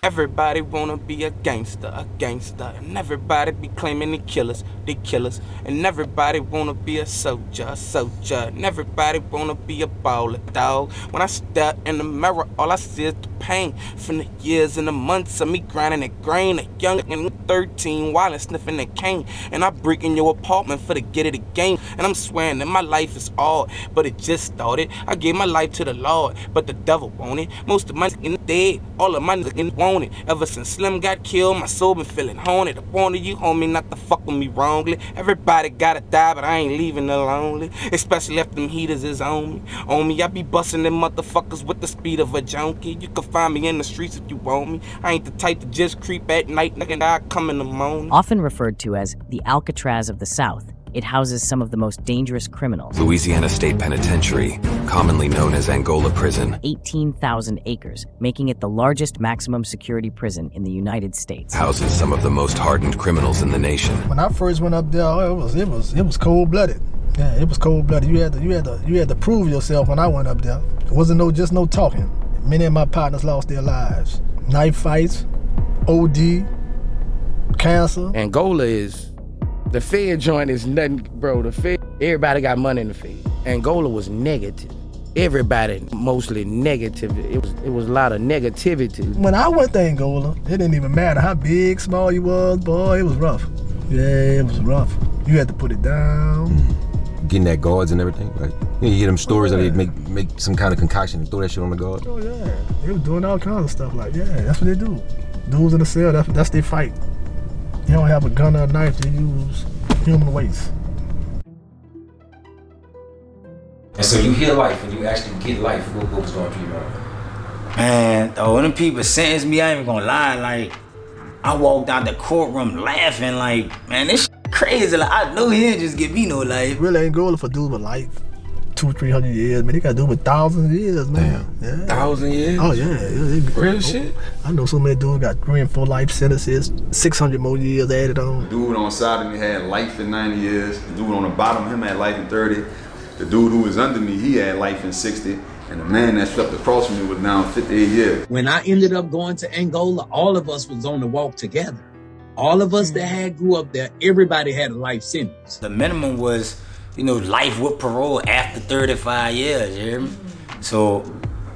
Everybody wanna be a gangster, and everybody be claiming they killers, and everybody wanna be a soldier, and everybody wanna be a baller, dog. When I stare in the mirror, all I see is the pain from the years and the months of me grinding that grain, a young and 13 while and sniffing that cane, and I break in your apartment for the get of the game, and I'm swearing that my life is hard, but it just started. I gave my life to the Lord, but the devil won't it. Most of my niggas dead, all of my niggas want it. Ever since Slim got killed, my soul been feeling haunted. I wanted you, homie, not to fuck with me wrongly. Everybody gotta die, but I ain't leaving her lonely. Especially if them heaters is on me. On me, I be busting them motherfuckers with the speed of a junkie. You can find me in the streets if you want me. I ain't the type to just creep at night, nigga, I come in the morning. Often referred to as the Alcatraz of the South, it houses some of the most dangerous criminals. Louisiana State Penitentiary, commonly known as Angola Prison. 18,000 acres, making it the largest maximum security prison in the United States. Houses some of the most hardened criminals in the nation. When I first went up there, it was cold-blooded. Yeah, it was cold-blooded. You had to prove yourself when I went up there. It wasn't just no talking. Many of my partners lost their lives. Knife fights, OD, cancer. Angola is, the Fed joint is nothing, bro. The Fed, everybody got money in the Fed. Angola was negative. Everybody mostly negative. It was a lot of negativity. When I went to Angola, it didn't even matter how big, small you was, boy, it was rough. Yeah, it was rough. You had to put it down. Getting that guards and everything, like you hear them stories that they make some kind of concoction and throw that shit on the guards. Oh yeah, they was doing all kinds of stuff like that's what they do. Dudes in the cell, that's their fight. They don't have a gun or a knife, they use human waste. And so you hear life and you actually get life. What was going through your mind? Man, when them people sentenced me, I ain't even gonna lie, like, I walked out the courtroom laughing like, man, this shit crazy. Like, I know he didn't just give me no life. Really ain't going for dudes with life. 200-300 years, man. They got to do with thousands of years, man. Damn. Yeah. 1,000 years? Oh, yeah. Real shit? I know so many dudes got 3 and 4 life sentences, 600 more years added on. The dude on the side of me had life in 90 years. The dude on the bottom of him had life in 30. The dude who was under me, he had life in 60. And the man that slept across from me was down 58 years. When I ended up going to Angola, all of us was on the walk together. All of us that grew up there, everybody had a life sentence. The minimum was, life with parole after 35 years, you hear me? So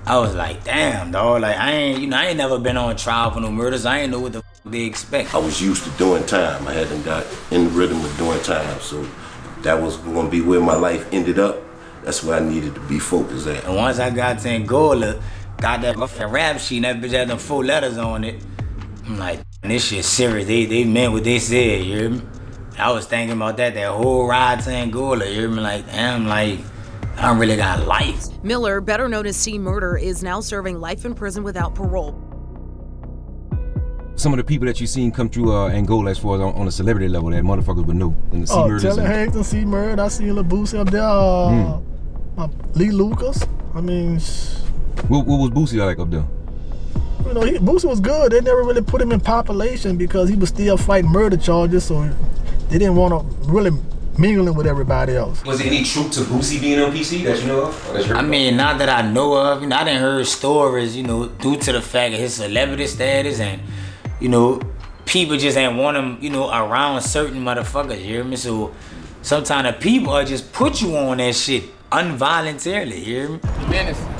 I was like, damn, dog, like I ain't never been on trial for no murders. I ain't know what the they expect. I was used to doing time. I hadn't got in the rhythm of doing time. So that was gonna be where my life ended up. That's where I needed to be focused at. And once I got to Angola, got that rap sheet, and that bitch had them 4 letters on it. I'm like, this shit serious. They meant what they said, you hear me? I was thinking about that whole ride to Angola, you hear me? Like, damn, like, I don't really got life. Miller, better known as C. Murder, is now serving life in prison without parole. Some of the people that you seen come through Angola as far as on a celebrity level that motherfuckers would know. In the C. Murders. Taylor Hanks and C. Murder. I seen Lil Boosie up there. Lee Lucas. I mean... What was Boosie like up there? Boosie was good. They never really put him in population because he was still fighting murder charges, so they didn't want to really mingling with everybody else. Was there any truth to Boosie being on PC that you know of? I mean, not that I know of. I done heard stories, due to the fact of his celebrity status and, people just ain't want him, around certain motherfuckers, you hear me? So sometimes the people are just put you on that shit involuntarily, you hear me? Innocent.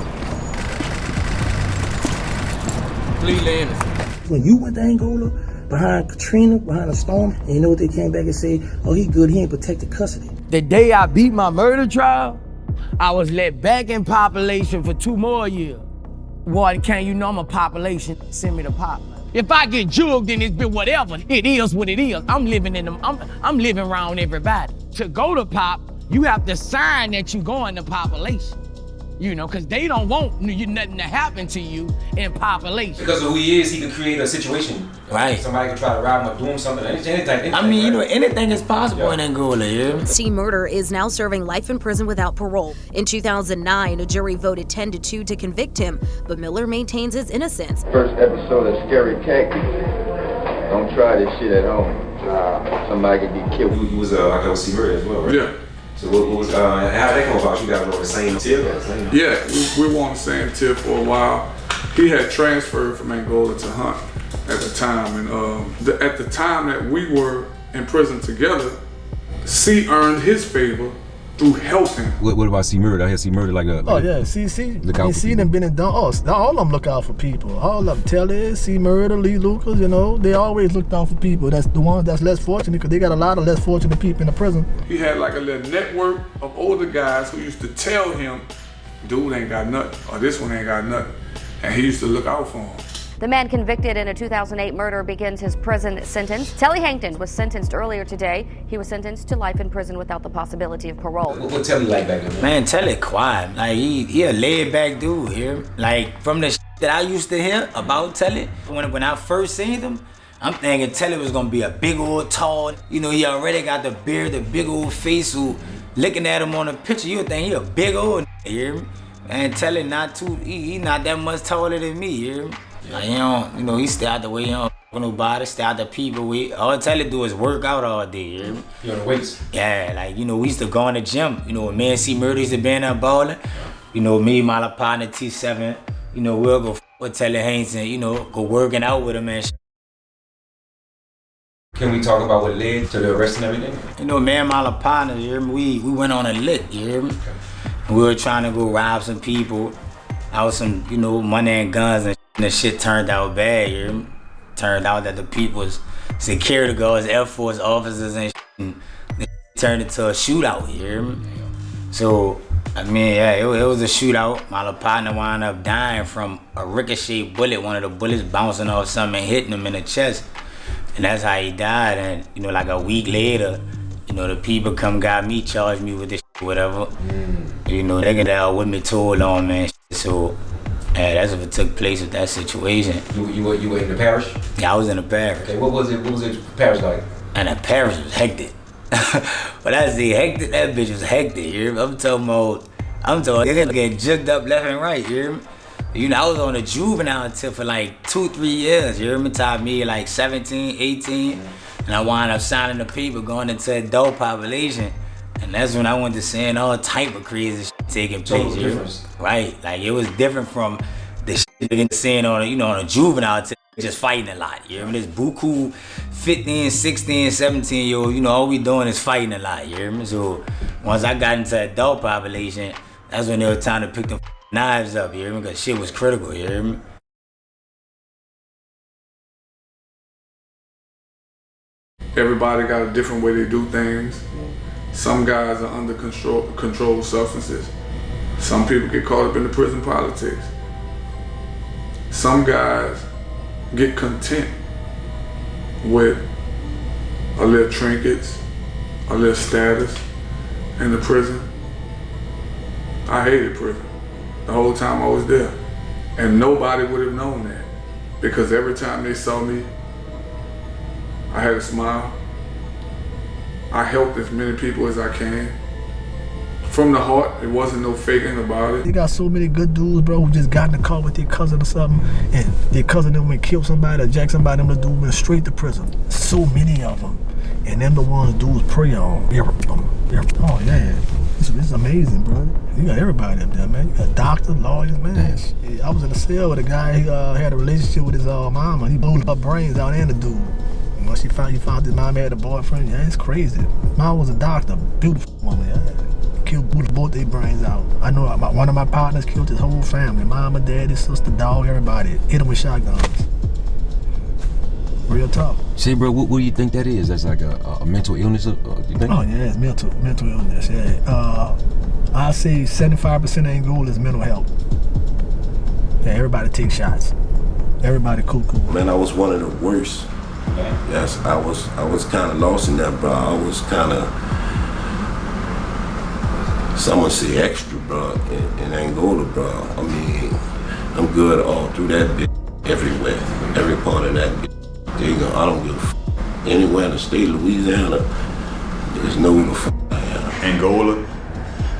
Completely innocent. When you went to Angola, behind Katrina, behind a storm, and you know what they came back and said? Oh, he good, he ain't protected custody. The day I beat my murder trial, I was let back in population for 2 more years. Warden Kane, I'm a population, send me the pop. If I get jugged, then it's been whatever. It is what it is. I'm living around everybody. To go to pop, you have to sign that you go in the population. Because they don't want nothing to happen to you in population. Because of who he is, he could create a situation. Right. Somebody could try to rob him or do him something. Anything anything is possible in Angola, yeah? C. Murder is now serving life in prison without parole. In 2009, a jury voted 10-2 to convict him, but Miller maintains his innocence. First episode of Scary Khaki. Don't try this shit at home. Somebody could get killed. You was like a C. Murder as well, right? Yeah. So what was how did that come about? You guys were on the same tip? Yeah, we were on the same tip for a while. He had transferred from Angola to Hunt. at the time. And at the time that we were in prison together, C earned his favor through helping. What about C Murder? I hear C Murder like a. Oh yeah, C look out for C done been and done. Oh, all of them look out for people. All of them, Telly, C Murder, Lee Lucas. You know, they always looked out for people. That's the ones that's less fortunate because they got a lot of less fortunate people in the prison. He had like a little network of older guys who used to tell him, "Dude ain't got nothing," or "This one ain't got nothing," and he used to look out for him. The man convicted in a 2008 murder begins his prison sentence. Telly Hankton was sentenced earlier today. He was sentenced to life in prison without the possibility of parole. What Telly like back then? Man, Telly quiet. Like he a laid back dude here. Like from the that I used to hear about Telly, when I first seen him, I'm thinking Telly was gonna be a big old tall. You know, he already got the beard, the big old face. Who looking at him on the picture, you would think he a big old. You hear me? And Telly not too. He not that much taller than me. You hear me? Like, he stay out the way, he don't fuck nobody, stay out the people way. All Telly do is work out all day, you hear me? You on the weights? Yeah, like, we used to go in the gym. When me and C Murder used to be in there balling, me, my partner T7, we'll go with Telly Hankton, go working out with him and shit. Can we talk about what led to the arrest and everything? Me and my partner, you hear me? We went on a lick, you hear me? Okay. We were trying to go rob some people. I was some, money and guns and the shit turned out bad, you hear me? Turned out that the people's security guards, Air Force officers and shit, and it turned into a shootout, you hear me? So, it was a shootout. My partner wound up dying from a ricochet bullet, one of the bullets bouncing off something and hitting him in the chest. And that's how he died. And, like a week later, the people got me, charged me with this shit, whatever. They got out with me, told on, man. So, that's what took place with that situation. You were in the parish? Yeah, I was in the parish. Okay, what was it parish like? And the parish was hectic. But I say hectic, that bitch was hectic, you hear me? I'm talking they get jugged up left and right, you hear me? I was on a juvenile until for like 2-3 years, you hear me? Top me like 17, 18, and I wound up signing the paper going into adult population. And that's when I went to seeing all type of crazy shit taking place, you hear me? Right, like it was different from the shit you seeing on a juvenile just fighting a lot, you hear me? This buku 15, 16, 17-year-old, all we doing is fighting a lot, you hear me? So once I got into adult population, that's when it was time to pick them knives up, you hear me? Because shit was critical, you hear me? Everybody got a different way they do things. Some guys are under controlled substances. Some people get caught up in the prison politics. Some guys get content with a little trinkets, a little status in the prison. I hated prison the whole time I was there. And nobody would have known that because every time they saw me, I had a smile. I helped as many people as I can. From the heart, it wasn't no faking about it. They got so many good dudes, bro, who just got in the car with their cousin or something, and their cousin them went kill somebody or jack somebody, them the dude went straight to prison. So many of them. And them the ones dudes prey on. Oh yeah, it's amazing, bro. You got everybody up there, man. You got doctors, lawyers, man. Yeah, I was in the cell with a guy, he had a relationship with his mama. He blew her brains out and the dude. Once he found his mom had a boyfriend, yeah, it's crazy. Mom was a doctor, beautiful woman, yeah. Killed both their brains out. I know one of my partners killed his whole family. Mama, daddy, sister, dog, everybody. Hit him with shotguns. Real tough. Say, bro, what do you think that is? That's like a mental illness, you think? Oh, yeah, it's mental illness, yeah. I say 75% of Angola is mental health. Yeah, everybody takes shots. Everybody cuckoo. Man, I was one of the worst. Yes, I was kind of lost in that, bro. I was kind of, someone say extra, bro, in Angola, bro. I mean, I'm good all through that bit, everywhere, every part of that bit. I don't give a f. Anywhere in the state of Louisiana, there's nowhere the f I am. Angola,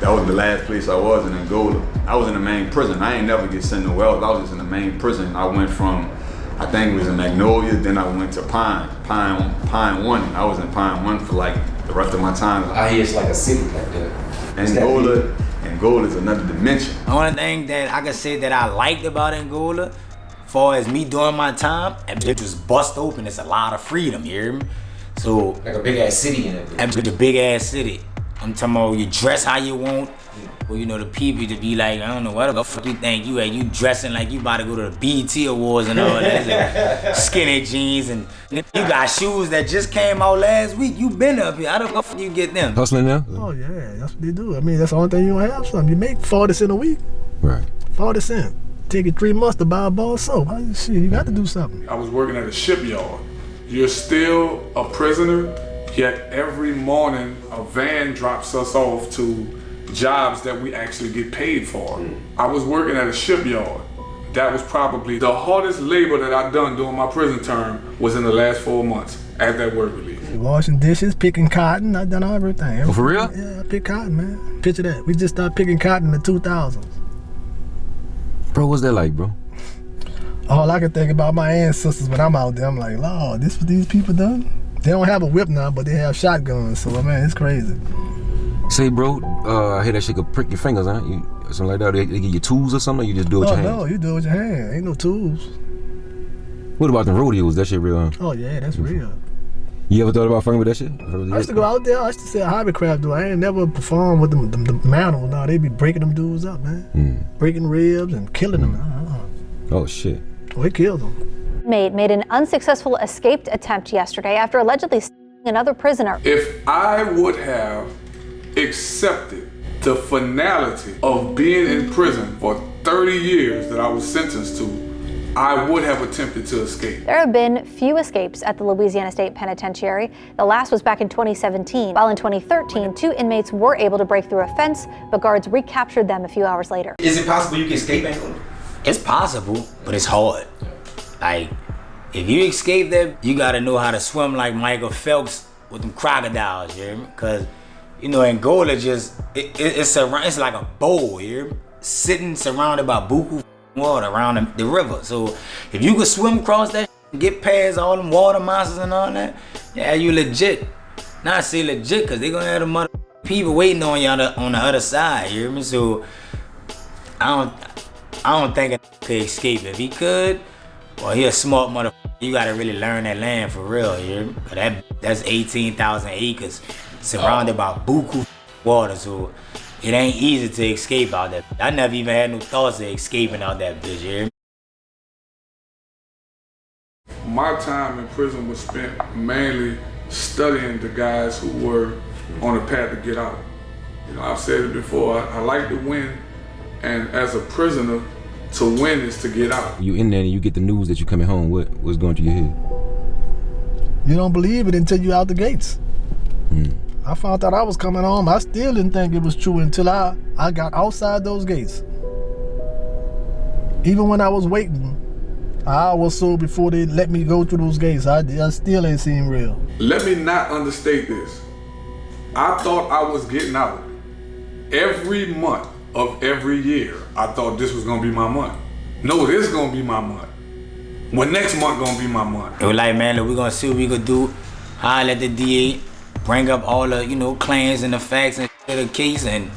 that was the last place I was in Angola. I was in the main prison. I ain't never get sent nowhere else. I was just in the main prison. I went from, I think it was in Magnolia, then I went to Pine 1. I was in Pine 1 for like the rest of my time. I hear it's like a city like that. Angola is another dimension. The only thing that I can say that I liked about Angola, As far as me doing my time, and it just bust open. It's a lot of freedom, you hear me? So like a big ass city in it. It's a big ass city. I'm talking about you dress how you want. Well, you know, the people to be like, I don't know, what the fuck you think you at? You dressing like you about to go to the BET Awards and all that. Like skinny jeans and you got shoes that just came out last week. You been up here. How the fuck you get them? Hustling now? Oh yeah, that's what they do. I mean, that's the only thing you don't have something. You make 40 cents a week. Right. 40 cents. Take it 3 months to buy a bar of soap. Shit, you got to do something. I was working at a shipyard. You're still a prisoner, yet every morning a van drops us off to jobs that we actually get paid for. I was working at a shipyard. That was probably the hardest labor that I've done during my prison term was in the last 4 months at that work release. Washing dishes, picking cotton, I done everything. Oh, for real? Yeah, I pick cotton, man. Picture that. We just started picking cotton in the 2000s. Bro, what's that like, bro? All I can think about my ancestors when I'm out there, I'm like, Lord, this what these people done? They don't have a whip now, but they have shotguns, so man, it's crazy. Say, bro, I hear that shit could prick your fingers, huh? Something like that. They give you tools or something, or you just do it with your hands? No, you do it with your hands. Ain't no tools. What about the rodeos? That shit real, huh? Oh yeah, that's real. You ever thought about fucking with that shit? I used to go out there. I used to say a hobby craft dude. I ain't never performed with them manual. No, they be breaking them dudes up, man. Breaking ribs and killing them. Oh shit. Oh, he killed them. Made an unsuccessful escaped attempt yesterday after allegedly stalking another prisoner. If I would have accepted the finality of being in prison for 30 years that I was sentenced to, I would have attempted to escape. There have been few escapes at the Louisiana State Penitentiary. The last was back in 2017, while in 2013, 2 inmates were able to break through a fence, but guards recaptured them a few hours later. Is it possible you can escape Angola? It's possible, but it's hard. Like, if you escape there, you gotta know how to swim like Michael Phelps with them crocodiles, you hear me? Cause, you know, Angola just, it's like a bowl, you hear me? Sitting surrounded by buku water around the river. So if you could swim across that and get past all them water monsters and all that, yeah, you legit. Not say legit, cause they gonna have the mother people waiting on you on the other side, you hear me? So I don't think it could escape. If he could, well, he a smart motherfucker. You gotta really learn that land for real, you hear me? That's 18,000 acres surrounded by buku water, so it ain't easy to escape out there. I never even had no thoughts of escaping out that bitch, you hear me? My time in prison was spent mainly studying the guys who were on the path to get out. You know, I've said it before, I like to win, and as a prisoner, to win is to get out. You in there and you get the news that you coming home, what's going through your head? You don't believe it until you out the gates. I found out I was coming home. I still didn't think it was true until I got outside those gates. Even when I was waiting, an hour or so before they let me go through those gates, I still ain't seen real. Let me not understate this. I thought I was getting out. Every month of every year, I thought this was gonna be my month. No, this is gonna be my month. When next month gonna be my month? It was like, man, look, we gonna see what we could do. Holler at the DA, bring up all the, you know, claims and the facts and shit of the case, and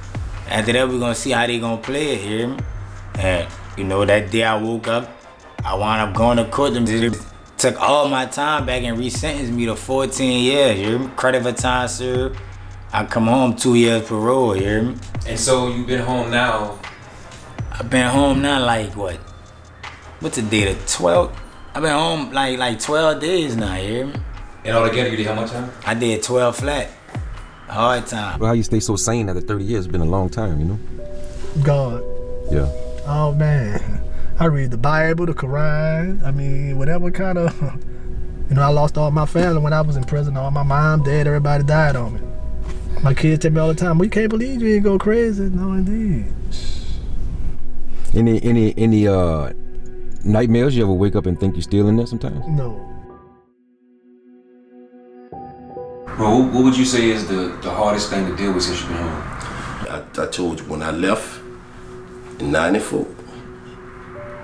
after that, we gonna see how they gonna play it, hear me? And, you know, that day I woke up, I wound up going to court. They took all my time back and resentenced me to 14 years, you hear me? Credit for time served. I come home 2 years parole, you hear me? And so you've been home now? I've been home now like what? What's the date? The 12th? I've been home like 12 days now, you hear me? And altogether, you did how much time? I did 12 flat. Hard time. Well, how you stay so sane after 30 years? It's been a long time, you know? God. Yeah. Oh man. I read the Bible, the Quran. I mean, whatever kind of, you know, I lost all my family when I was in prison. All my mom, dad, everybody died on me. My kids tell me all the time, we can't believe you ain't go crazy. No, indeed. Any nightmares? You ever wake up and think you're still in there sometimes? No. Bro, what would you say is the hardest thing to deal with since you've been home? I told you, when I left in '94,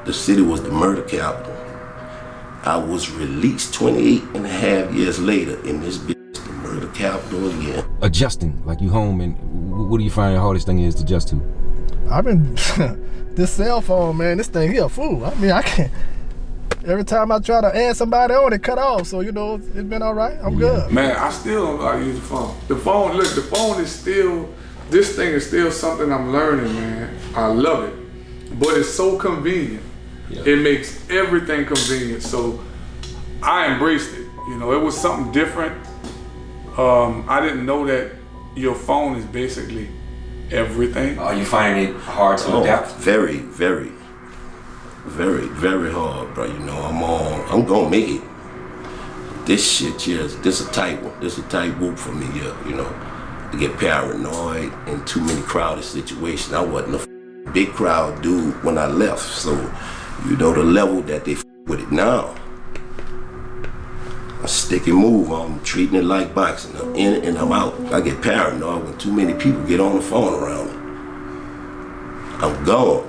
the city was the murder capital. I was released 28 and a half years later in this bitch, the murder capital again. Adjusting, like you home, and what do you find the hardest thing is to adjust to? I've been, this cell phone, man, this thing here, fool. I mean, I Every time I try to add somebody on, it cut off. So, you know, it's been all right. I'm good. Man, I still don't know how to use the phone. The phone, look, the phone is still, this thing is still something I'm learning, man. I love it. But it's so convenient. Yeah. It makes everything convenient. So I embraced it. You know, it was something different. I didn't know that your phone is basically everything. Are you finding it hard to adapt? Very, very, very, very hard, bro. You know, I'm gonna make it. This shit, yes, this a tight one. This a tight whoop for me, yeah. You know, to get paranoid in too many crowded situations. I wasn't a big crowd dude when I left, so you know the level that they with it now. A stick and move. I'm treating it like boxing. I'm in it and I'm out. I get paranoid when too many people get on the phone around me. I'm gone.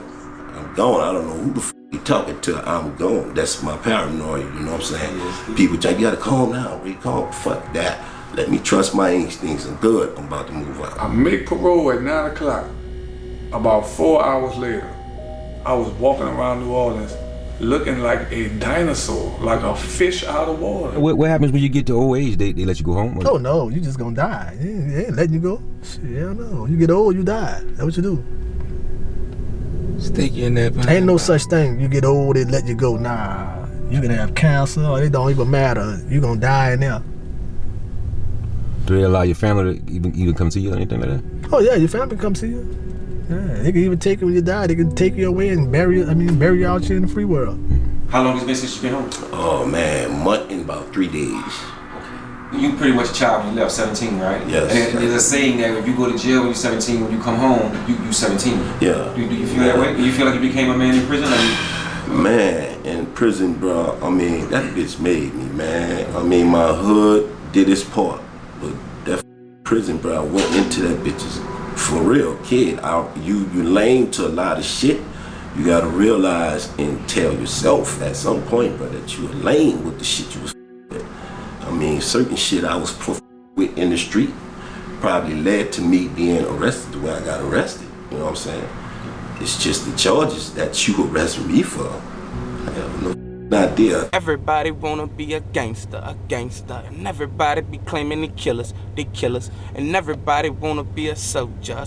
I'm gone. I don't know who the f you talking to. I'm gone. That's my paranoia. You know what I'm saying? People say, you gotta calm down. Ray, calm. Fuck that. Let me trust my instincts. I'm good. I'm about to move out. I make parole at 9 o'clock. About 4 hours later, I was walking around New Orleans looking like a dinosaur, like a fish out of water. What happens when you get to old age? They let you go home? Oh no, you just gonna die. They ain't letting you go. Shit, hell no. You get old, you die. That's what you do. Stick you in there. Ain't no such thing. You get old, they let you go. Nah, you gonna have cancer, or it don't even matter. You gonna die in there. Do they allow your family to even come see you or anything like that? Oh yeah, your family come see you. Yeah, they can even take you when you die. They can take you away and bury you out here in the free world. How long has it been since you've been home? Oh man, month in about 3 days. Okay. You pretty much a child when you left, 17, right? Yes. And there's a saying that if you go to jail when you're 17, when you come home, you 17. Yeah. Do you feel that way? Do you feel like you became a man in prison? Man, in prison, bro, I mean, that bitch made me, man. I mean, my hood did its part, but that prison, bro, I went into that bitch's for real, kid. You lame to a lot of shit. You gotta realize and tell yourself at some point, bro, that you were lame with the shit you was with. I mean, certain shit I was with in the street probably led to me being arrested the way I got arrested. You know what I'm saying? It's just the charges that you arrested me for. I have no idea. Everybody wanna be a gangster, and everybody be claiming they killers, and everybody wanna be a soldier,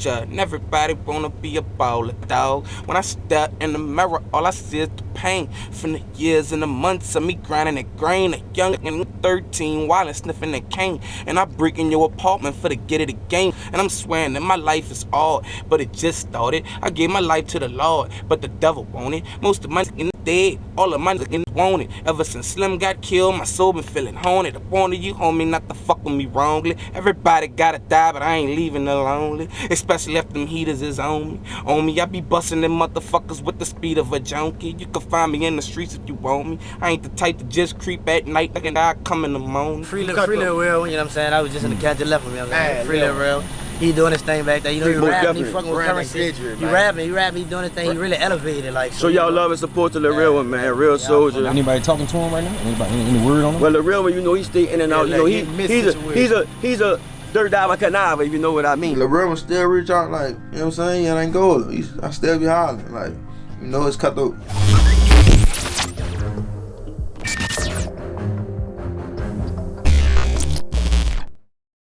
and everybody wanna be a baller, dog. When I step in the mirror, all I see is the pain from the years and the months of me grinding that grain, a young and 13 while and sniffing that cane, and I break in your apartment for the get of the game, and I'm swearing that my life is hard, but it just started. I gave my life to the Lord, but the devil wanted most of my dead, all of my niggas wanted. Ever since Slim got killed, my soul been feeling haunted. I wanted you, homie, not to fuck with me wrongly. Everybody gotta die, but I ain't leaving her lonely. Especially if them heaters is on me. On me, I be busting them motherfuckers with the speed of a junkie. You can find me in the streets if you want me. I ain't the type to just creep at night like I come in the morning. Free Lil Real, you know what I'm saying? I was just in the cat that left with me. Free Lil Real. He doing his thing back there. You know, he rapping, he fucking with currency. He rapping, he doing his thing. He really elevated. Like, so y'all love and support to the real one, man. Real soldier. Anybody talking to him right now? Anybody any word on him? Well, the real one, you know, he stay in and out. You know, he's a dirt diver canava, if you know what I mean. The real one still reach out, like, you know what I'm saying? In Angola, I still be hollering, like, you know, it's cut through.